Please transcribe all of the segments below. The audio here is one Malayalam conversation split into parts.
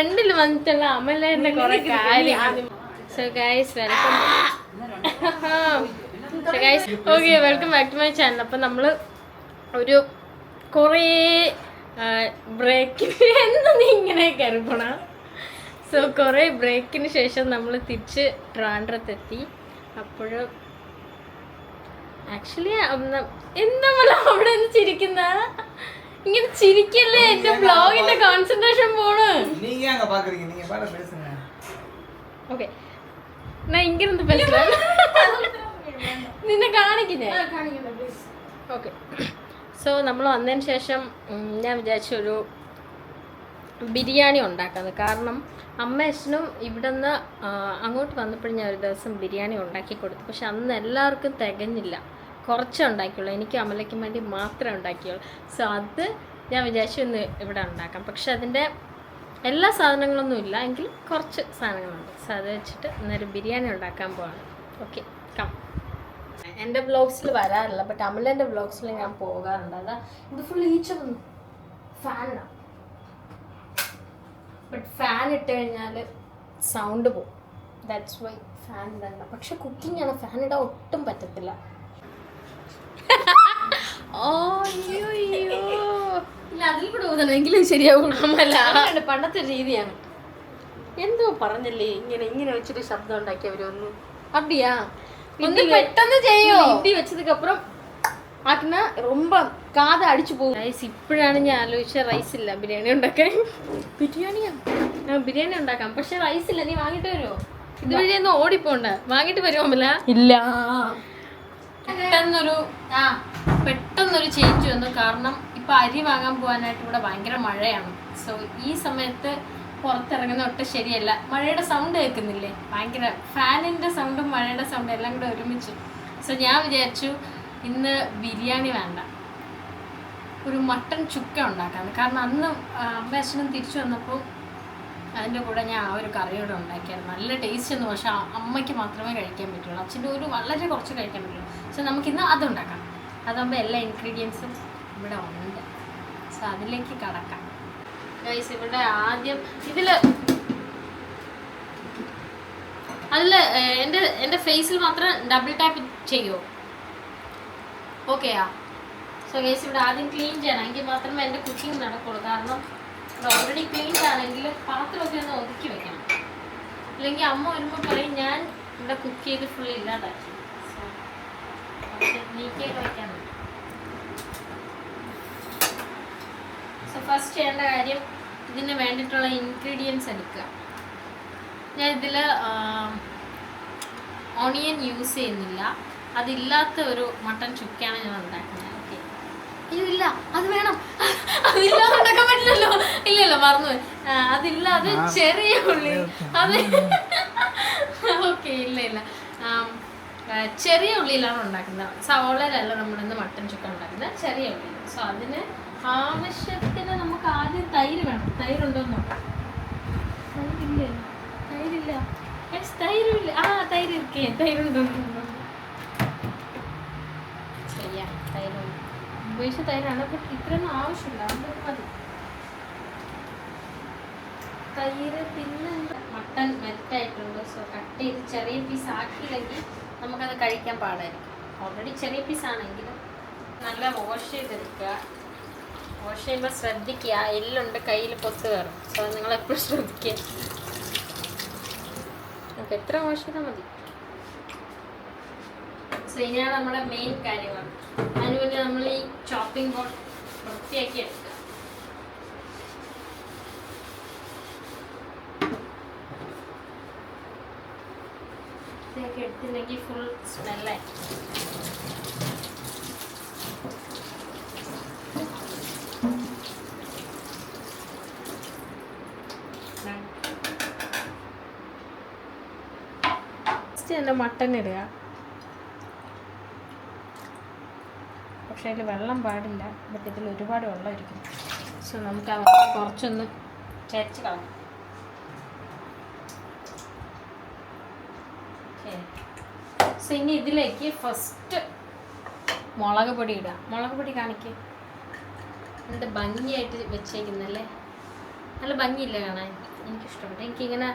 ഫ്രണ്ടിൽ വന്നിട്ടുള്ള അമലേന്റെ കുറെ കാര്യം. So guys welcome. So guys okay, welcome back to my channel. അപ്പം നമ്മൾ ഒരു കുറേ ബ്രേക്കിന് എന്ന് നീ ഇങ്ങനെ കരുപ്പണ. സോ കുറേ ബ്രേക്കിന് ശേഷം നമ്മൾ തിരിച്ച് ട്രിവാൻഡ്രത്തെത്തി. അപ്പോൾ ആക്ച്വലി എന്താ അവിടെ നിന്ന് ചിരിക്കുന്ന? ഇങ്ങനെ ചിരിക്കല്ലേ, എന്റെ ബ്ലോഗിന്റെ കോൺസെൻട്രേഷൻ പോണ്. ഓക്കെ, ഞാൻ ഇങ്ങനെ നിന്നെ കാണിക്കുന്നേ. ഓക്കെ, സോ നമ്മൾ വന്നതിന് ശേഷം ഞാൻ വിചാരിച്ചൊരു ബിരിയാണി ഉണ്ടാക്കുന്നത്. കാരണം അമ്മ അച്ഛനും ഇവിടെ നിന്ന് അങ്ങോട്ട് വന്നപ്പോഴും ഞാൻ ഒരു ദിവസം ബിരിയാണി ഉണ്ടാക്കി കൊടുത്തു. പക്ഷെ അന്ന് എല്ലാവർക്കും തികഞ്ഞില്ല, കുറച്ചേ ഉണ്ടാക്കിയുള്ളൂ. എനിക്ക് അമലയ്ക്കും വേണ്ടി മാത്രമേ ഉണ്ടാക്കിയുള്ളൂ. സോ അത് ഞാൻ വിചാരിച്ചു ഇന്ന് ഇവിടെ ഉണ്ടാക്കാം. പക്ഷെ അതിൻ്റെ എല്ലാ സാധനങ്ങളൊന്നും ഇല്ല, എങ്കിലും കുറച്ച് സാധനങ്ങളുണ്ട്. സോ അത് വെച്ചിട്ട് ഇന്നൊരു ബിരിയാണി ഉണ്ടാക്കാൻ പോവാണ്. Okay, come. എൻ്റെ വ്ളോഗ്സിൽ വരാറില്ല, ബട്ട് അമലേൻ്റെ വ്ളോഗ്സിൽ ഞാൻ പോകാറുണ്ട്. അതാ ഇത് ഫുൾ ഈച്ചൊന്നും ഫാനാണ്. ബട്ട് ഫാൻ ഇട്ട് കഴിഞ്ഞാൽ സൗണ്ട് പോകും. ദാറ്റ്സ് വൈ ഫാൻ ഇടണ്ട. പക്ഷെ കുക്കിംഗ് ആണ്, ഫാൻ ഇടാൻ ഒട്ടും പറ്റത്തില്ല. ഇല്ല, അതിൽ കൂടെ ഊതണമെങ്കിലും ശരിയാവും. അമല പണ്ടത്തെ രീതിയാണ്. എന്തോ പറഞ്ഞല്ലേ, ഇങ്ങനെ വെച്ചിട്ട് ശബ്ദം ഉണ്ടാക്കിയവരൊന്നും அப்படியா ഒന്ന് പെട്ടെന്ന് ചെയ്യോ. ഇടി വെച്ചதுக்கு அப்புறம் ആക്കുന്ന ரொம்ப കാത അടിച്ചു പോകും. റൈസ് ഇപ്പോഴാണ് ഞാൻ ആലോചിച്ച റൈസ് ഇല്ല ബിരിയാണി ഉണ്ടാക്കാൻ. ബിരിയാണി ഉണ്ടാക്കാം, പക്ഷെ റൈസ് ഇല്ല. നീ വാങ്ങിട്ട് വരുമോ? ഇതുവഴിയൊന്നും ഓടിപ്പോണ്ട, വാങ്ങിട്ട് വരുമോ? അമല ഇല്ല. പെട്ടെന്നൊരു ചേഞ്ച് വന്നു. കാരണം ഇപ്പൊ അരി വാങ്ങാൻ പോകാനായിട്ട് ഇവിടെ ഭയങ്കര മഴയാണ്. സോ ഈ സമയത്ത് പുറത്തിറങ്ങുന്ന ഒട്ടും ശരിയല്ല. മഴയുടെ സൗണ്ട് കേൾക്കുന്നില്ലേ? ഭയങ്കര ഫാനിന്റെ സൗണ്ടും മഴയുടെ സൗണ്ടും എല്ലാം കൂടെ ഒരുമിച്ച്. സോ ഞാൻ വിചാരിച്ചു ഇന്ന് ബിരിയാണി വേണ്ട, ഒരു മട്ടൺ ചുക്ക ഉണ്ടാക്കാന്ന്. കാരണം അന്ന് അമ്മ അച്ഛനും തിരിച്ചു വന്നപ്പോൾ അതിൻ്റെ കൂടെ ഞാൻ ആ ഒരു കറിയോടെ ഉണ്ടാക്കിയായിരുന്നു. നല്ല ടേസ്റ്റ് ഒന്നും, പക്ഷെ അമ്മയ്ക്ക് മാത്രമേ കഴിക്കാൻ പറ്റുള്ളൂ. അച്ഛൻ്റെ ഒരു വളരെ കുറച്ച് കഴിക്കാൻ പറ്റുള്ളൂ. സോ നമുക്കിന്ന് അതുണ്ടാക്കാം. അതാകുമ്പോൾ എല്ലാ ഇൻഗ്രീഡിയൻസും ഇവിടെ ഉണ്ട്. സോ അതിലേക്ക് കടക്കാം. ഗൈസ്, ഇവിടെ ആദ്യം അതിൽ എൻ്റെ ഫേസിൽ മാത്രം ഡബിൾ ടാപ്പ് ചെയ്യുമോ? ഓക്കെയാ? സോ ഗൈസ്, ഇവിടെ ആദ്യം ക്ലീൻ ചെയ്യണം, എങ്കിൽ മാത്രമേ എൻ്റെ കുക്കിംഗ് നടക്കുള്ളൂ. കാരണം ഓൾറെഡി ക്ലീൻ ആണെങ്കിൽ പാത്രമൊക്കെ ഒന്ന് ഒതുക്കി വെക്കണം. അല്ലെങ്കിൽ അമ്മ വരുമ്പോൾ പറയും ഞാൻ ഇവിടെ കുക്ക് ചെയ്ത് ഫുൾ ഇല്ലാതാക്കി. സോ കുറച്ച് നീക്കിയൊക്കെ വയ്ക്കാൻ മതി. സോ ഫസ്റ്റ് ചെയ്യേണ്ട കാര്യം ഇതിന് വേണ്ടിയിട്ടുള്ള ഇൻഗ്രീഡിയൻസ് എടുക്കുക. ഞാൻ ഇതിൽ ഓണിയൻ യൂസ് ചെയ്യുന്നില്ല. അതില്ലാത്ത ഒരു മട്ടൺ ചുക്കയാണ് ഞാൻ ഉണ്ടാക്കുന്നത്. ഓക്കെ, ഇതില്ല, അത് വേണം, അതില്ലാതെ ഉണ്ടാക്കാൻ പറ്റില്ലല്ലോ. ഇല്ലല്ലോ, മറന്നുപോയി. അതില്ലാതെ ചെറിയ ഉള്ളി. അത് ഓക്കെ, ഇല്ല, ചെറിയ ഉള്ളിയിലാണ് ഉണ്ടാക്കുന്നത്. സവോളയിലല്ല നമ്മളിന്ന് മട്ടൺ ചുക്ക ഉണ്ടാക്കുന്നത്, ചെറിയ ഉള്ളിയിൽ. സോ അതിന് ആവശ്യത്തിന് നമുക്ക് ആദ്യം തൈര് വേണം. തൈരുണ്ടോ എന്ന് നോക്കാം. തൈരില്ല. തൈരില്ല. തൈര് ഇരിക്കേ, തൈരുണ്ടോ? ശരിയാ, തൈരുണ്ട്. ഉപയോഗിച്ച തൈരാണ്, ബട്ട് ഇത്രയൊന്നും ആവശ്യമില്ല, അത് മതി. തൈര് പിന്നെ മട്ടൺ മെൽറ്റായിട്ടുണ്ട്. സോ കട്ട് ചെയ്ത് ചെറിയ പീസ് ആക്കിയില്ലെങ്കിൽ നമുക്കത് കഴിക്കാൻ പാടായിരിക്കും. ഓൾറെഡി ചെറിയ പീസാണെങ്കിലും നല്ല വാഷ് ചെയ്തെടുക്കുക. വാഷ് ചെയ്യുമ്പോൾ ശ്രദ്ധിക്കുക, എല്ലുണ്ട് കയ്യിൽ പൊത്ത് കയറും. സോ നിങ്ങളെപ്പോഴും ശ്രദ്ധിക്കുക. നമുക്ക് എത്ര വാഷ് ചെയ്താൽ മതി. സോ ഇനിയാണ് നമ്മുടെ മെയിൻ കാര്യങ്ങൾ. അതിനുവേണ്ടി നമ്മൾ ഈ ചോപ്പിംഗ് ബോർഡ് വൃത്തിയാക്കി എടുക്കുക. വൃത്തിയാക്കി എടുത്തില്ലെങ്കിൽ ഫുൾ സ്മെല്ലായി. എൻ്റെ മട്ടൻ ഇടുക. പക്ഷേ അതിൽ വെള്ളം പാടില്ല, ബട്ട് ഇതിൽ ഒരുപാട് വെള്ളമായിരിക്കും. സോ നമുക്ക് ആ വെള്ളം കുറച്ചൊന്ന് ചേർച്ച് കളയാം. സോ ഇനി ഇതിലേക്ക് ഫസ്റ്റ് മുളക് പൊടി ഇടുക. മുളക് പൊടി കാണിക്കുക. എന്ത് ഭംഗിയായിട്ട് വെച്ചേക്കുന്നല്ലേ. നല്ല ഭംഗിയില്ല കാണാൻ. എനിക്കിഷ്ടപ്പെട്ടു. എനിക്കിങ്ങനെ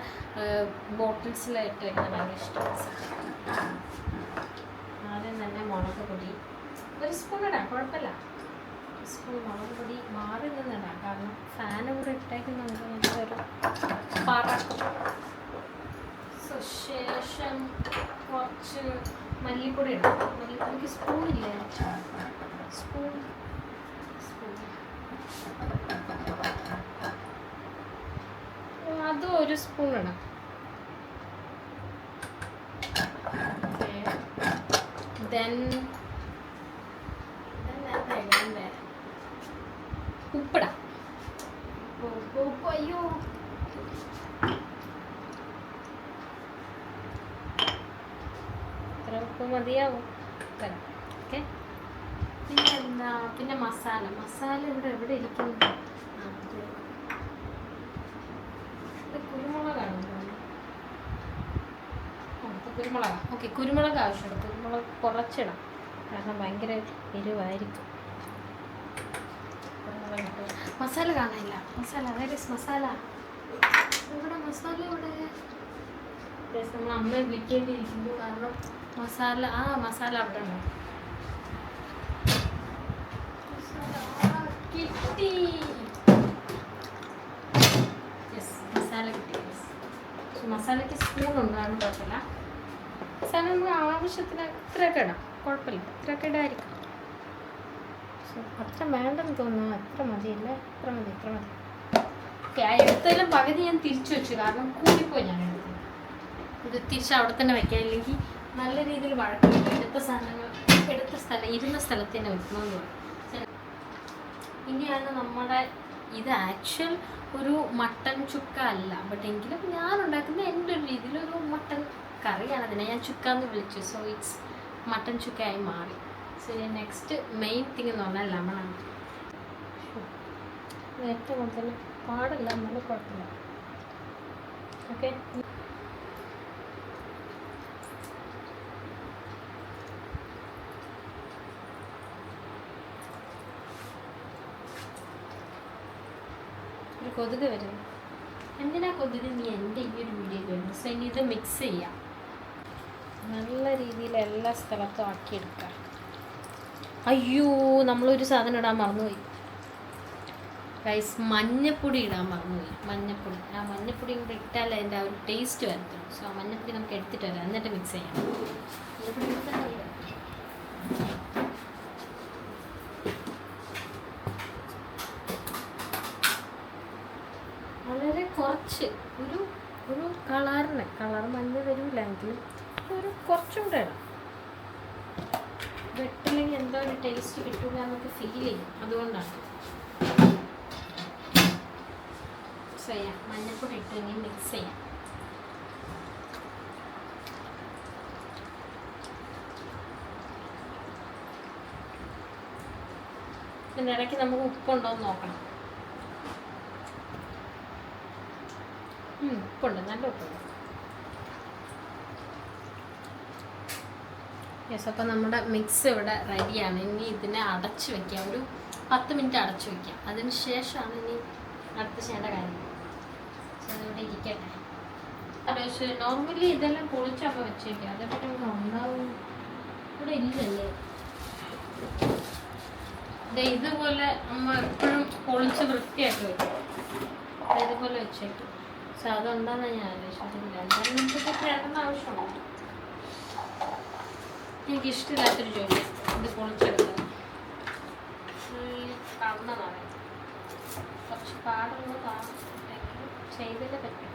ബോട്ടിൽസിലായിട്ട് ഇങ്ങനെ ഭയങ്കര ഇഷ്ടമാണ്. ആദ്യം തന്നെ മുളക് പൊടി ഒരു സ്പൂൺ ഇടാം, കുഴപ്പമില്ല. ഒരു സ്പൂൺ മുളക് പൊടി മാറി നിന്നിടാം, കാരണം ഫാൻ കൂടെ ഇട്ടേക്കുന്നുണ്ട്, ഒരു പറക്കും. ശേഷം കുറച്ച് മല്ലിപ്പൊടി ഇടാം. മല്ലിപ്പൊടിക്ക് സ്പൂണില്ലേ? സ്പൂൺ അതും ഒരു സ്പൂൺ ഇടാം. ദെൻ ഉപ്പിടാം. അയ്യോ, ഇത്ര ഉപ്പ് മതിയാവും. തരാം. ഓക്കെ. പിന്നെ എന്താ, പിന്നെ മസാല ഇവിടെ എവിടെ ഇരിക്കുന്നു? കുരുമുളകാണ്. കുരുമുളകാണ്. ഓക്കെ, കുരുമുളക് ആവശ്യമുണ്ട്. കുരുമുളക് കുറച്ചിടാം, കാരണം ഭയങ്കര എരിവായിരിക്കും. മസാല കാണാനില്ല. മസാല മസാല ഇവിടെ, മസാല ഇവിടെ. നമ്മൾ അമ്മയെ വിളിക്കേണ്ടിയിരിക്കുന്നു, കാരണം മസാല മസാല അവിടെ ഉണ്ട്. കിട്ടി. മസാല കിട്ടി. മസാലയ്ക്ക് സ്പൂൺ ഉണ്ടാകും, കുഴപ്പമില്ല. മസാല നമുക്ക് ആവശ്യത്തിന് ഇത്രയൊക്കെ ഇടാം, കുഴപ്പമില്ല. ഇത്രയൊക്കെ ഇടായിരിക്കും. അത്ര വേണ്ടെന്ന് തോന്നുന്നു. അത്ര മതിയല്ലേ? ഇത്ര മതി. ഓക്കെ. ആ എടുത്തതിലും പകുതി ഞാൻ തിരിച്ചു വെച്ചു, കാരണം കൂടിപ്പോയി ഞാൻ എടുത്തത്. ഇത് തിരിച്ച് അവിടെ തന്നെ വെക്കാം, ഇല്ലെങ്കിൽ നല്ല രീതിയിൽ വഴക്കും. എടുത്ത സ്ഥലം ഇരുന്ന സ്ഥലത്ത് തന്നെ വെക്കണമെന്ന് പറയും. ഇനിയാണ് നമ്മുടെ ഇത് ആക്ച്വൽ ഒരു മട്ടൻ ചുക്ക അല്ല, ബട്ട് എങ്കിലും ഞാൻ ഉണ്ടാക്കുന്ന എൻ്റെ ഒരു രീതിയിൽ ഒരു മട്ടൻ കറിയാണ്. അതിനെ ഞാൻ ചുക്ക എന്ന് വിളിച്ചു. സോ ഇറ്റ്സ് മട്ടൻ ചുക്കയായി മാറി. സോ നെക്സ്റ്റ് മെയിൻ തിങ് എന്ന് പറഞ്ഞാൽ ലെമണാണ്. ഏറ്റവും കൂടുതൽ പാടില്ല, എന്നാലും കുഴപ്പമില്ല. ഓക്കെ. ഒരു കൊതുക് വരുന്നു. എന്തിനാ കൊതുക് നീ എൻ്റെ ഈ ഒരു വീഡിയോ വരുന്നു? സോ ഇനി ഇത് മിക്സ് ചെയ്യാം. നല്ല രീതിയിൽ എല്ലാ സ്ഥലത്തും ആക്കിയെടുക്കാം. അയ്യോ, നമ്മളൊരു സാധനം ഇടാൻ മറന്നുപോയി ഗൈസ്. മഞ്ഞപ്പൊടി ഇടാൻ മറന്നുപോയി. മഞ്ഞപ്പൊടി, ആ മഞ്ഞപ്പൊടി കൂടെ ഇട്ടാൽ അതിൻ്റെ ആ ഒരു ടേസ്റ്റ് വരത്തുള്ളൂ. സോ ആ മഞ്ഞപ്പൊടി നമുക്ക് എടുത്തിട്ട് വരാം, എന്നിട്ട് മിക്സ് ചെയ്യാം. വളരെ കുറച്ച് ഒരു കളർ മഞ്ഞ വരില്ല എങ്കിലും ഒരു കുറച്ചും കൂടെ ഇടാം. വെട്ടില്ലെങ്കിൽ എന്തോ ഒരു ടേസ്റ്റ് കിട്ടില്ല എന്നൊക്കെ ഫീൽ ചെയ്യും, അതുകൊണ്ടാണ്. ചെയ്യാം, മഞ്ഞപ്പൊടി ഇട്ട് ഇനി മിക്സ് ചെയ്യാം. പിന്നെ ഇടയ്ക്ക് നമുക്ക് ഉപ്പുണ്ടോ എന്ന് നോക്കണം. ഉപ്പുണ്ട്, നല്ല ഉപ്പുണ്ട്. യെസ്, അപ്പോൾ നമ്മുടെ മിക്സ് ഇവിടെ റെഡിയാണ്. ഇനി ഇതിനെ അടച്ച് വയ്ക്കാം, ഒരു 10 മിനിറ്റ് അടച്ച് വയ്ക്കാം. അതിന് ശേഷമാണ് ഇനി അടുത്ത ചെയ്യേണ്ട കാര്യം. ഇവിടെ ഇരിക്കട്ടെ. പക്ഷേ നോർമലി ഇതെല്ലാം പൊളിച്ചപ്പോൾ വെച്ചേക്കാം, അതേപോലെ ഇവിടെ ഉണ്ടാവും. ഇവിടെ ഇല്ലല്ലേ? ഇതുപോലെ നമ്മൾ എപ്പോഴും പൊളിച്ച് വൃത്തിയാക്കി വെക്കും. ഇതുപോലെ വെച്ചേക്കും. പക്ഷെ അതുണ്ടാകുന്ന ഞാൻ ആലോചിച്ചിട്ടില്ല. എന്തായാലും നമുക്ക് ചേട്ടൻ ആവശ്യമാണ്. എനിക്കിഷ്ടമില്ലാത്തൊരു ജോലി ഇത് പൊളിച്ചെടുക്കുന്നത്. കണ്ണതാണ് കുറച്ച് പാടുള്ള ചെയ്തല്ലേ പറ്റും.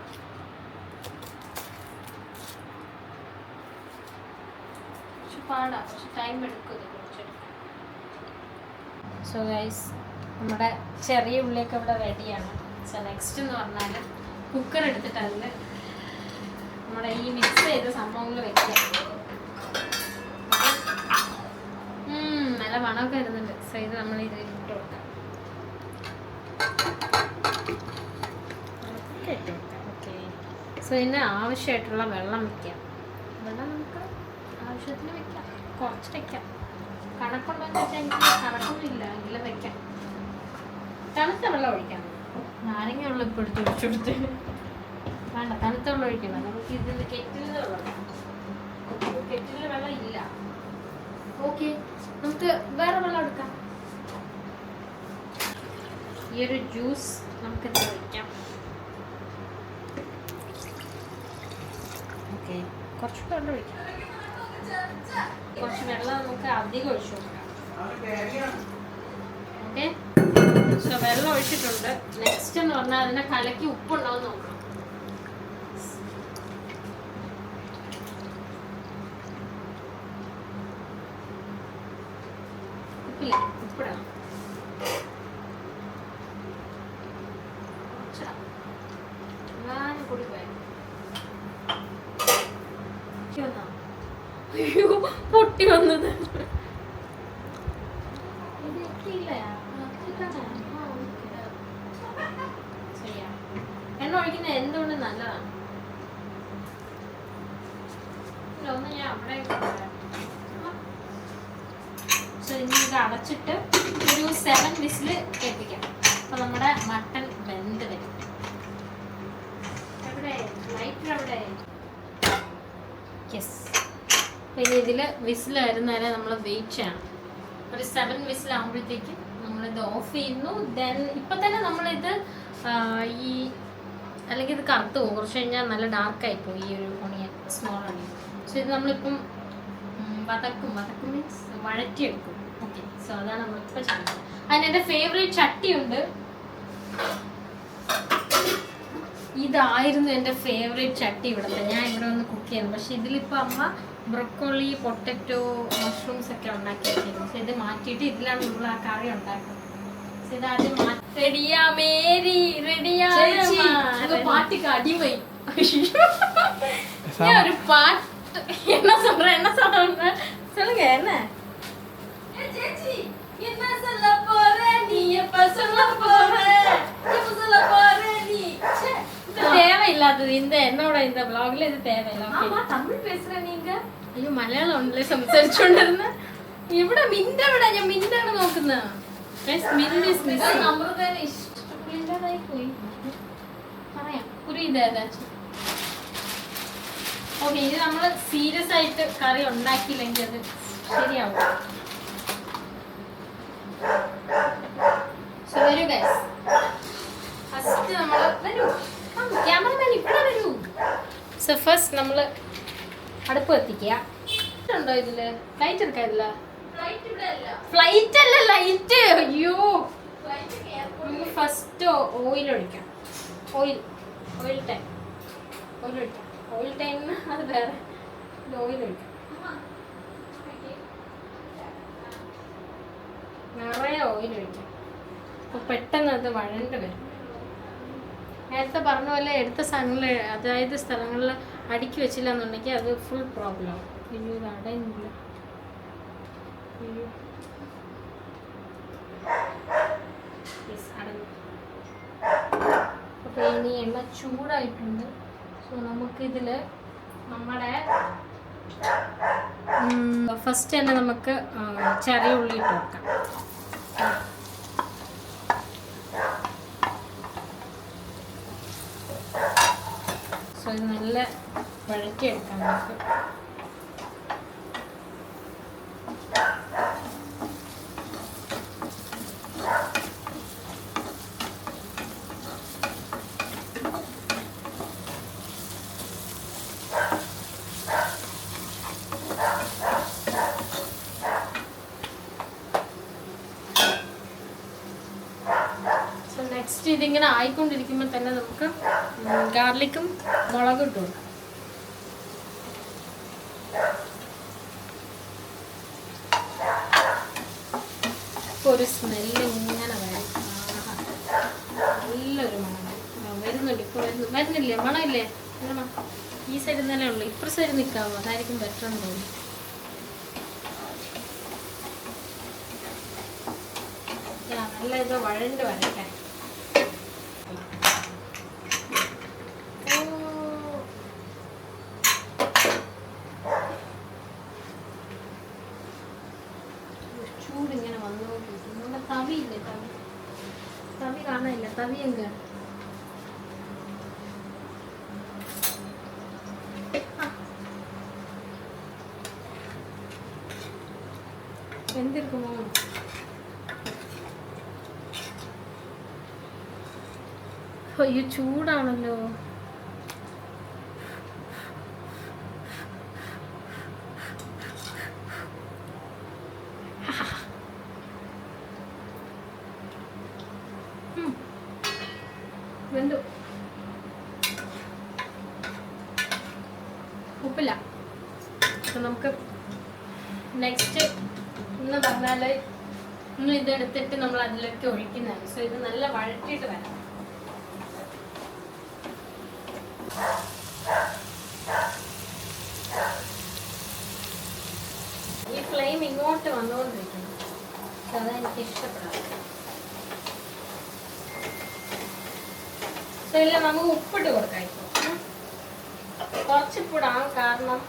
കുറച്ച് പാടാണ്, കുറച്ച് ടൈം എടുക്കും ഇത് പൊളിച്ചെടുക്കാൻ. സോ ഗൈസ്, നമ്മുടെ ചെറിയ ഉള്ളിയൊക്കെ ഇവിടെ റെഡിയാണ്. സോ നെക്സ്റ്റ് എന്ന് പറഞ്ഞാൽ കുക്കർ എടുത്തിട്ട് അതിൽ നമ്മുടെ ഈ മിക്സ് ചെയ്ത സംഭവങ്ങൾ വെക്കാം. നല്ല മണമൊക്കെ വരുന്നുണ്ട്. സോ ഇത് നമ്മൾ ഇത് ഇട്ട് കൊടുക്കാം. ഓക്കെ. സോ ഇതിന് ആവശ്യമായിട്ടുള്ള വെള്ളം വയ്ക്കാം. വെള്ളം നമുക്ക് ആവശ്യത്തിന് വയ്ക്കാം, കുറച്ച് വയ്ക്കാം. കണക്കുണ്ടോ എന്ന് വെച്ചാൽ എനിക്ക് കണക്കൊന്നും ഇല്ല, എങ്കിലും വയ്ക്കാം. തണുത്ത വെള്ളം ഒഴിക്കാം. നാരങ്ങ വെള്ളം ഇപ്പോൾ എടുത്ത് ഒഴിച്ചെടുത്ത് വേണ്ട, തണുത്ത വെള്ളം ഒഴിക്കണം. നമുക്ക് ഇതിന് കെറ്റിൽ വെള്ളം ഇല്ല. ഓക്കെ, നമുക്ക് വേറെ വെള്ളം എടുക്കാം. ഈ ഒരു ജ്യൂസ് നമുക്ക് ഒഴിക്കാം. ഓക്കെ, കുറച്ച് വെള്ളം ഒഴിക്കാം. കുറച്ച് വെള്ളം നമുക്ക് അധികം ഒഴിച്ചു കൊടുക്കാം. ഓക്കെ, സോ വെള്ളം ഒഴിച്ചിട്ടുണ്ട്. നെക്സ്റ്റ് എന്ന് പറഞ്ഞാൽ അതിനെ കലക്കി ഉപ്പുണ്ടാവും നോക്കണം. ഉപ്പില്ല, ഉപ്പിടാം. കൂടി പോയ പൊട്ടി വന്നത് എണ്ണ ഒഴിക്കുന്നത് എന്തുകൊണ്ട് നല്ലതാണ്. ഒന്ന് ഞാൻ അവിടെ ഇനി ഇത് അടച്ചിട്ട് ഒരു 7 വിസിൽ കേൾപ്പിക്കാം. അപ്പൊ നമ്മുടെ മട്ടൻ വെന്ത് വരും. എവിടെ യെസ്. പിന്നെ ഇതിൽ വിസിൽ വരുന്നവരെ നമ്മൾ വെയിറ്റ് ചെയ്യണം. ഒരു 7 വിസിൽ ആകുമ്പോഴത്തേക്ക് നമ്മളിത് ഓഫ് ചെയ്യുന്നു. ദെൻ ഇപ്പം തന്നെ നമ്മളിത് ഈ അല്ലെങ്കിൽ ഇത് കറുത്ത് പോകും. കുറച്ച് കഴിഞ്ഞാൽ നല്ല ഡാർക്കായി പോകും ഈ ഒരു ഒണിയൻ, സ്മോൾ ഒണിയൻ. സോ ഇത് നമ്മളിപ്പം വതക്കും മീൻസ് വഴറ്റിയെടുക്കും. ഓക്കെ, സോ അതാണ് നമ്മളിപ്പോൾ ചെയ്യുന്നത്. അതിന് എൻ്റെ ഫേവറേറ്റ് ചട്ടിയുണ്ട്. ഇതായിരുന്നു എൻ്റെ ഫേവറേറ്റ് ചട്ടി ഇവിടുത്തെ. ഞാൻ ഇവിടെ വന്ന് കുക്ക് ചെയ്യുന്നു. പക്ഷെ ഇതിലിപ്പോൾ അമ്മ ബ്രൊക്കോളി, പൊട്ടറ്റോ, മഷ്റൂംസ് ഒക്കെ ഉണ്ടാക്കി വെച്ചിരുന്നു. പക്ഷെ ഇത് മാറ്റിയിട്ട് ഇതിലാണ് നമ്മൾ ആ കറി ഉണ്ടാക്കുന്നത്. ഇതാദ്യം പാട്ടിക്ക് അടിമയി ഒരു പാട്ട് என்ன சொல்ற சொல்லுங்க. என்ன என்ன சொல்ல போற நீ, எப்ப சொல்ல போற, எப்ப சொல்ல போற நீ. தேவையில்லாதது இந்த என்னோட இந்த vlogல இது தேவையில்லை. ஆமா, தமிழ் பேசுற நீங்க. അയ്യോ, മലയാളം ഉണ്ടല്ലേ സംസാരിച്ചോണ്ടിരുന്ന. ഇവിടെ മിന്റവിടെ ഞാൻ മിന്റാണ് നോക്കുന്നത്. ഇഷ്ടമില്ലാതായി പോയി പറയാം. പുരിയതാച്ചും. ഓക്കെ, ഇത് നമ്മൾ സീരിയസ് ആയിട്ട് കറി ഉണ്ടാക്കിയില്ലെങ്കിൽ അത് ശരിയാവും. വരൂ ഗൈസ്, ഫസ്റ്റ് നമ്മൾ വരൂ, ക്യാമറമാൻ ഇവിടെ വരൂ. സോ ഫസ്റ്റ് നമ്മൾ അടുപ്പ് കത്തിക്കുക. ഉണ്ടോ ഇതില്? ലൈറ്റ് എടുക്കാം. ഇതില്ല ഫ്ലൈറ്റ് അല്ല, ലൈറ്റ്. അയ്യോ, നമുക്ക് ഫസ്റ്റ് ഓയിൽ ഒഴിക്കാം. ഓയിൽ ടൈം അത് വേറെ. ഓയിൽ ഒഴിക്കാം, നിറയെ ഓയിൽ ഒഴിക്കാം. അപ്പോൾ പെട്ടെന്ന് അത് വഴണ്ട് വരും. നേരത്തെ പറഞ്ഞ പോലെ എടുത്ത സാധനങ്ങൾ, അതായത് സ്ഥലങ്ങളിൽ അടുക്കി വെച്ചില്ല എന്നുണ്ടെങ്കിൽ അത് ഫുൾ പ്രോബ്ലം ആവും. അയ്യോ, ഇത് അടയുന്നില്ല. അയ്യോ, അടഞ്ഞു. അപ്പോൾ ഇനി എണ്ണ ചൂടായിട്ടുണ്ട്. സോ നമുക്കിതിൽ നമ്മുടെ ഫസ്റ്റ് തന്നെ നമുക്ക് ചെറിയ ഉള്ളി ഇട്ട് വെക്കാം. സോ ഇത് നല്ല വഴറ്റിയെടുക്കാം നമുക്ക്. നെക്സ്റ്റ് ഇതിങ്ങനെ ആയിക്കൊണ്ടിരിക്കുമ്പോൾ തന്നെ നമുക്ക് ഗാർലിക്കും മുളകും ഇട്ടു കൊടുക്കാം. ഇപ്പോൾ ഒരു സ്മെല്ല് ഇങ്ങനെ വരും. നല്ലൊരു മണം വരുന്നുണ്ട്. ഇപ്പോൾ വരുന്നില്ലേ? മണമില്ലേ? നല്ല മണം. ഈ സൈഡിൽ നിന്നല്ലേ ഉള്ളൂ. ഇപ്പുറ സൈഡിൽ നിൽക്കാമോ? അതായിരിക്കും ബെറ്റർ എന്ന് തോന്നുന്നു. നല്ല ഇത് വഴണ്ട് വരട്ടെ. ചൂടിങ്ങനെ വന്നുകൊണ്ടിരിക്കും. നമ്മുടെ തവിയില്ലേ, തവി കാണാനില്ല. തവി എങ്ക വെന്തിരിക്കുമോ? അയ്യോ ചൂടാണല്ലോ. വെന്തു. ഉപ്പില്ല. അപ്പം നമുക്ക് നെക്സ്റ്റ് എന്ന് പറഞ്ഞാൽ ഇന്ന് ഇതെടുത്തിട്ട് നമ്മൾ അതിലേക്ക് ഒഴിക്കുന്നതാണ്. സോ ഇത് നല്ല വഴറ്റിയിട്ട് വരാം. ഈ ഫ്ലെയിം ഇങ്ങോട്ട് വന്നുകൊണ്ടിരിക്കുന്നു. അതെനിക്ക് ഇഷ്ടപ്പെടാം. സോ ഇല്ല, നമുക്ക് ഉപ്പിട്ട് കൊടുക്കാം. ഇപ്പോൾ കുറച്ചിപ്പിടാം. കാരണം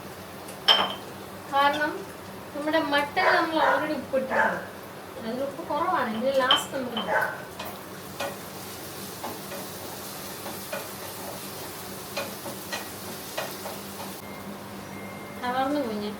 നമ്മുടെ മട്ടൻ നമ്മൾ ഓൾറെഡി ഉപ്പിട്ടിട്ടുണ്ട്. അതിൽ ഉപ്പ് കുറവാണ്. ഇതിൽ ലാസ്റ്റ് നമുക്ക് തളർന്നു കുഞ്ഞ്.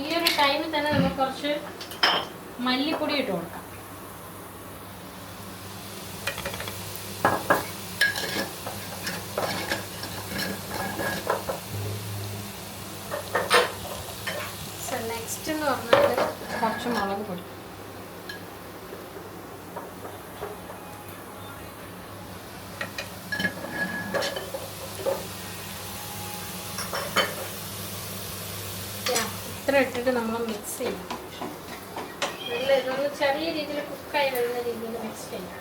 ഈ ഒരു ടൈമിൽ തന്നെ നമുക്ക് കുറച്ച് മല്ലിപ്പൊടി ഇട്ട് കൊടുക്കാം. നെക്സ്റ്റ് എന്ന് പറഞ്ഞാൽ കുറച്ച് മുളക് പൊടി. ഇത്ര ഇട്ടിട്ട് നമ്മൾ മിക്സ് ചെയ്യാം. നല്ല ഇതൊന്ന് ചെറിയ രീതിയിൽ കുക്കായി വരുന്ന രീതിയിൽ മിക്സ് ചെയ്യാം.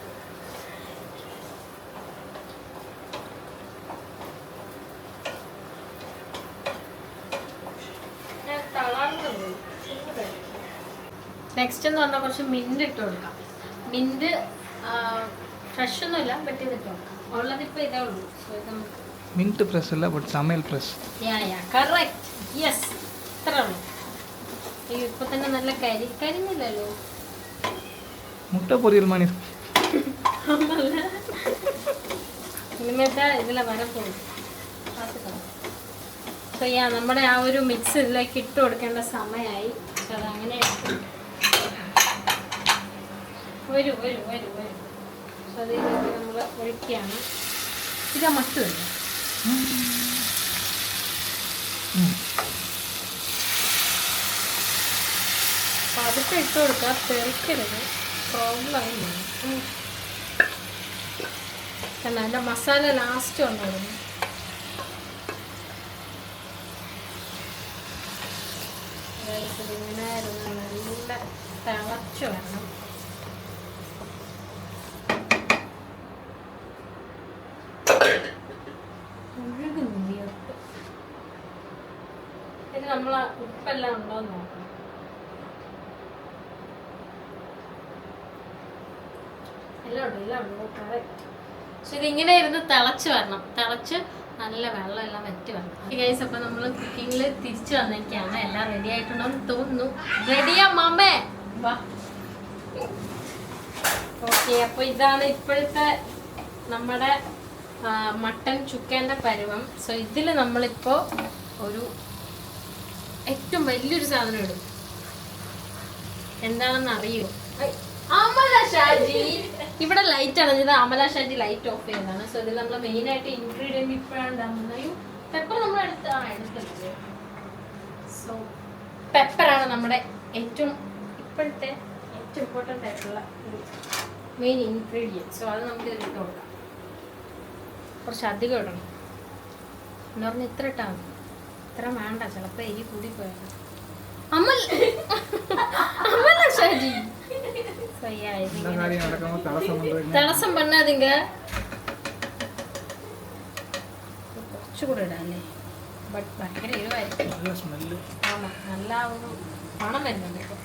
നെക്സ്റ്റ് എന്ന് പറഞ്ഞാൽ കുറച്ച് മിന്റ് ഇട്ട് കൊടുക്കാം. മിന്റ് ഫ്രഷ് ഒന്നുമില്ല, ബട്ട് ഇത് ഇട്ട് കൊടുക്കാം. ഉള്ളതിപ്പോൾ ഇതേ ഉള്ളൂ. സോ ഇത് നമുക്ക് മിന്റ് പ്രസ് അല്ല, ബട്ട് സമയൽ പ്രസ്. കറക്റ്റ്. യെസ്, ഇത്ര ഉള്ളൂ. ഇപ്പൊ തന്നെ നല്ല കരിഞ്ഞില്ലല്ലോ. മുട്ട പൊരിയൽ മണി ഇനിമേട്ടാ ഇതിലെ വരപ്പോകും. സോ നമ്മുടെ ആ ഒരു മിക്സ് ഇതിലേക്ക് ഇട്ട് കൊടുക്കേണ്ട സമയമായി. അതങ്ങനെ വരൂ. സോ അതിലേക്ക് നമ്മൾ ഒഴിക്കുകയാണ്. ഇതാ മട്ട് വരും. അപ്പോൾ അതൊക്കെ ഇട്ട് കൊടുക്കുക. തെറിക്കരുത്, പ്രോബ്ലമായി. കാരണം അതിൻ്റെ മസാല ലാസ്റ്റ് വന്നു. ഇങ്ങനെ നല്ല തിളച്ച് വരണം. ഒഴുകുന്നു വിയർത്ത്. ഇത് നമ്മൾ ഉപ്പെല്ലാം ഉണ്ടോ എന്ന് നോക്കണം. എല്ലാം ഉണ്ട്. കറക്റ്റ്. പക്ഷെ ഇതിങ്ങനെ ഇരുന്ന് തിളച്ച് വരണം. തിളച്ച് നല്ല വെള്ളം എല്ലാം വറ്റി വരണം. ഗൈസ്, അപ്പം നമ്മൾ കുക്കിങ്ങിൽ തിരിച്ചു വന്നിരിക്കുകയാണ്. എല്ലാം റെഡി ആയിട്ടുണ്ടോയെന്ന് തോന്നുന്നു. റെഡിയാ മാമേ? വാ. ഓക്കെ, അപ്പോൾ ഇതാണ് ഇപ്പോഴത്തെ നമ്മുടെ മട്ടൻ ചുക്കേൻ്റെ പരുവം. സോ ഇതിൽ നമ്മളിപ്പോൾ ഒരു ഏറ്റവും വലിയൊരു സാധനം ഇടും. എന്താണെന്ന് അറിയോ? അമല ഷാജി ഇവിടെ ലൈറ്റ് ആണ്. ഇത് അമല ഷാജി ലൈറ്റ് ഓഫ് ചെയ്തതാണ്. സോ ഇതിൽ നമ്മൾ മെയിൻ ആയിട്ട് ഇൻഗ്രീഡിയൻറ്റ് ഇപ്പോഴാണ് പെപ്പർ നമ്മൾ എടുത്തിട്ടുണ്ട്. സോ പെപ്പറാണ് നമ്മുടെ ഇപ്പോഴത്തെ ഏറ്റവും ഇമ്പോർട്ടൻ്റ് ആയിട്ടുള്ള ഒരു മെയിൻ ഇൻഗ്രീഡിയൻറ്റ്. സോ അത് നമുക്ക് ഇതിലിട്ട് കൊടുക്കാം. കുറച്ച് അധികം ഇടണം എന്ന് പറഞ്ഞാൽ ഇത്ര ഇട്ടാൽ മതി. ഇത്ര വേണ്ട, ചിലപ്പോൾ എരി കൂടി പോയാൽ. അമല ഷാജി തടസ്സം பண்ணாதீங்க. കുറച്ചുകൂടെ ഇടാല്ലേ? ബട്ട് ഭയങ്കര എരിവായിരിക്കും. ആമാം, നല്ല ഒരു മണം വരുന്നുണ്ട്. ഇപ്പോൾ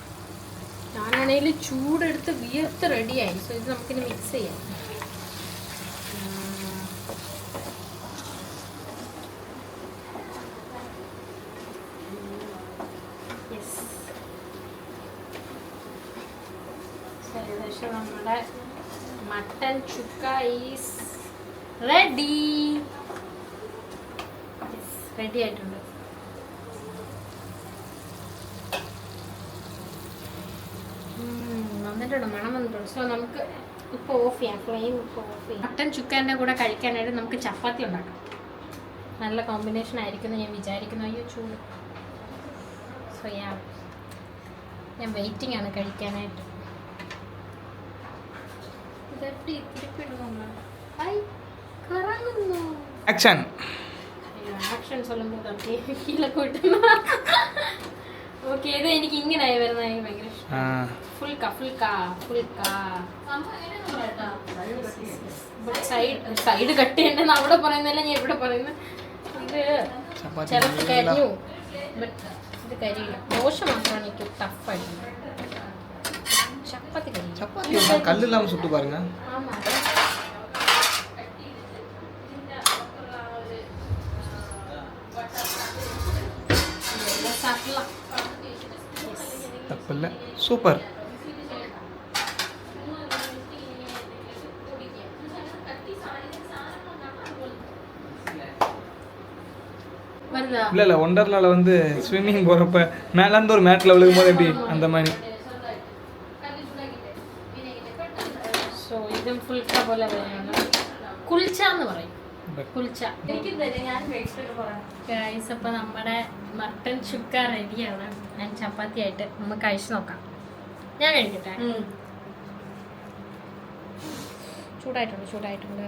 ഞാനാണെങ്കിൽ ചൂടെടുത്ത് വിയർത്ത് റെഡിയായി. സോ ഇത് നമുക്കിനി മിക്സ് ചെയ്യാം. ഏകദേശം നമ്മുടെ mutton chukka is ready. Ready ആയിട്ടുണ്ട്. വന്നിട്ടുണ്ട്, മണം വന്നിട്ടുണ്ട്. സോ നമുക്ക് ഇപ്പോൾ ഓഫ് ചെയ്യാം, ഫ്ലെയിം ഇപ്പോൾ ഓഫ് ചെയ്യാം. മട്ടൻ ചുക്കേൻ്റെ കൂടെ കഴിക്കാനായിട്ട് നമുക്ക് ചപ്പാത്തി ഉണ്ടാക്കാം. നല്ല കോമ്പിനേഷൻ ആയിരിക്കും എന്ന് ഞാൻ വിചാരിക്കുന്നു. അയ്യോ ചൂട്. സോ ഞാൻ വെയിറ്റിംഗ് ആണ് കഴിക്കാനായിട്ട്. ആക്ഷൻ. ആക്ഷൻ சொல்லும்போது கீழே போயிட்டு. ഓക്കെ, ഇത് എനിക്ക് ഇങ്ങനെ വരുന്നത് എനിക്ക് ഭയങ്കര ഇഷ്ടം. ഫുൾക്ക സൈഡ് കട്ട് ചെയ്യണ്ടെന്ന് അവിടെ പറയുന്നില്ല, ഞാൻ ഇവിടെ പറയുന്നത്. ഇത് ചിലപ്പോൾ കരിഞ്ഞു, ബട്ട് ഇത് കരിയില്ല. ദോശ മാത്രമാണ് എനിക്ക് ടഫായിട്ടുണ്ട്. ചപ്പാത്തി കരിയില്ല. சப்பாத்தி கல் இல்லாமல் சுட்டு பாருங்க. ஆமாம், சாப்பிடலாம். தப்பில்லை, சூப்பர். வருதா? இல்லை இல்லை, ஒண்டர்லாவில் வந்து ஸ்விம்மிங் போகிறப்ப மேலேருந்து ஒரு மேட்டில் விழுகும் போது எப்படி அந்த மாதிரி. സോ ഇതും ഫുൾക്ക പോലെ തന്നെയാണ്. കുൽച്ച എന്ന് പറയും, കുൽച്ച. ഗൈസ്, അപ്പോൾ നമ്മുടെ മട്ടൻ ചുക്ക റെഡിയാണ്. ഞാൻ ചപ്പാത്തി ആയിട്ട് നമുക്ക് കഴിച്ചു നോക്കാം. ഞാൻ കഴിക്കട്ടെ. ചൂടായിട്ടുണ്ട്.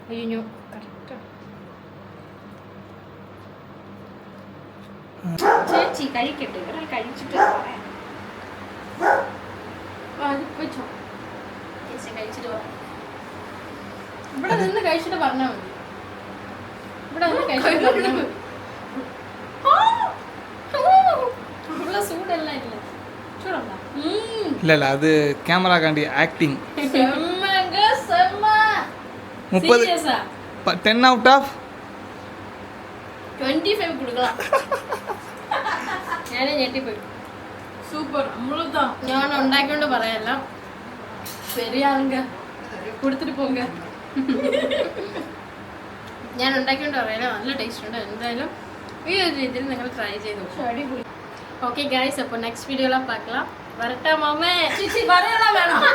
അയ്യോ കറക്റ്റ്. ചേച്ചി കഴിക്കട്ടെ, ഒരാൾ കഴിച്ചിട്ട് പറയാം. വെച്ചോ ചേച്ചി, കഴിച്ചിട്ട് പറയാം. ഇവിടെ നിന്ന് കഴിച്ചിട്ട് പറഞ്ഞാൽ മതി. ഇവിടെ നിന്ന് കഴിച്ചിട്ട് പറഞ്ഞാൽ മതി. உள்ள சூடெல்லாம் இல்ல. சூடமா? இல்லை இல்லை, அது கேமரா காண்டி ஆக்டிங். செம்மங்க செம்ம. 30 சீரியஸா 10 out of 25 கொடுக்கலாம். ഞാനേ ഞെട്ടിപ്പോയി. സൂപ്പർ, അമ്മളതാണ്. ഞാൻ ഉണ്ടാക്കിക്കൊണ്ട് പറയല്ല, ശരിയാങ്ക കൊടുത്തിട്ട് പോങ്ക. ഞാൻ ഉണ്ടാക്കിക്കൊണ്ട് പറയല, നല്ല ടേസ്റ്റ് ഉണ്ട്. എന്തായാലും ഈ ഒരു രീതിയിൽ നിങ്ങൾ ട്രൈ ചെയ്ത് നോക്കും. ഓക്കെ ഗൈസ്, അപ്പോൾ നെക്സ്റ്റ് വീഡിയോയിൽ பார்க்கலாம். வரட்டா மாமே. சிச்சி வரையலாம் வேணாம்.